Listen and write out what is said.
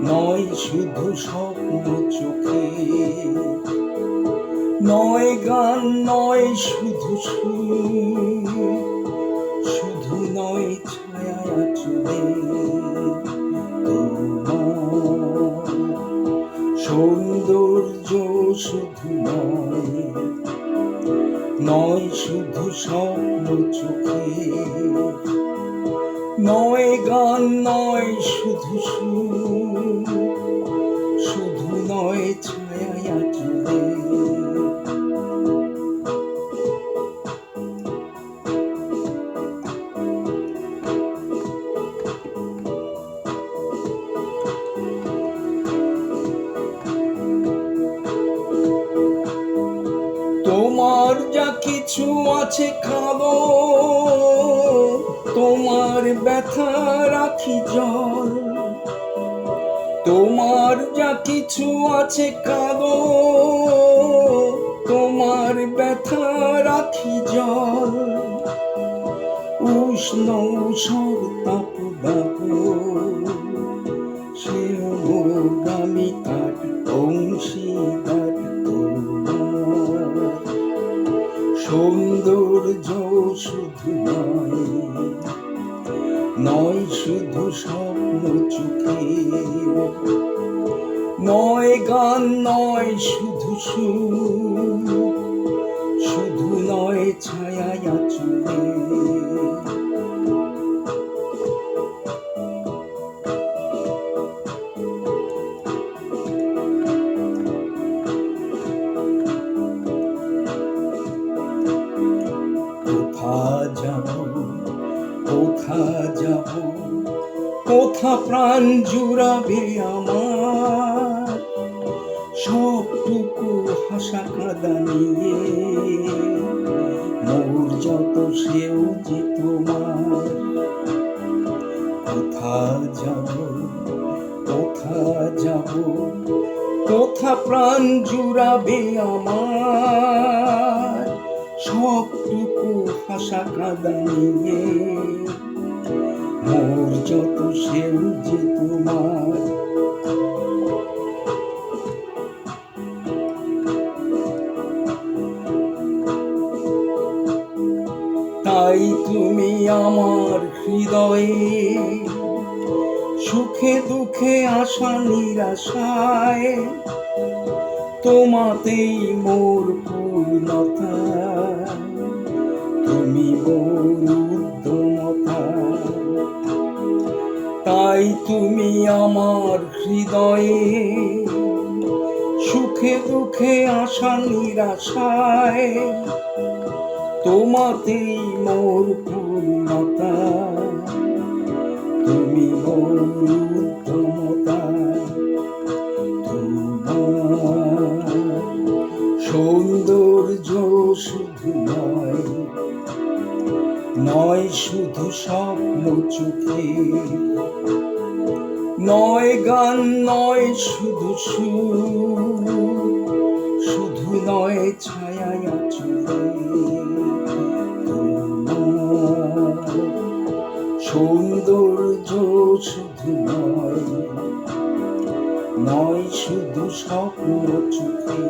নয় শুধু স্বপ্ন চোখে, নয় গান, নয় শুধু সুর, শুধু নয় ছায়া আঁচলে তোমার সৌন্দর্য, শুধু নয়, নয় শুধু স্বপ্ন চোখে, নয় গান, নয় শুধু সুর, শুধু নয় ছায়া আঁচলে। তোমার যা কিছু আছে খাবো, তোমার ব্যথা রাখি জল, তোমার যা কিছু আছে কাঁদো, তোমার ব্যথা রাখি জল, উষ্ণ উষর তাপ দাও, সে আমি তার অংশীদার। তোমার সৌন্দর্য শুধু নয়, নয় শুধু স্বপ্ন চোখে, নয় গান, নয় শুধু সুর, শুধু নয় ছায়া আঁচলে। কোথা যাব, কোথা যাব, কোথা প্রাণ জুড়াবে আমার, সবটুকু হাসা কাঁদা নিয়ে, মোর যত সেও যে তোমার। কোথা যাব, কোথা যাব, কোথা প্রাণ জুড়াবে আমার, সবটুকু হাসা কাঁদা নিয়ে, মোর যত সেও যে তোমার। তাই তুমি আমার হৃদয়ে, সুখে দুঃখে আশা নিরাশায়, তোমাতেই মোর পূর্ণতা, তুমি মোর উদ্যমতা। তাই তুমি আমার হৃদয়ে, সুখে দুঃখে আশা নিরাশায়, তোমাতেই মোর পূর্ণতা, তুমি মোর উদ্যমতা। তোমার সৌন্দর্য শুধু নয়, নয় শুধু স্বপ্ন চোখে, নয় গান, নয় শুধু সুর, শুধু নয় ছায়া আঁচলে। তোমার সৌন্দর্য শুধু নয়, নয় শুধু স্বপ্ন চোখে।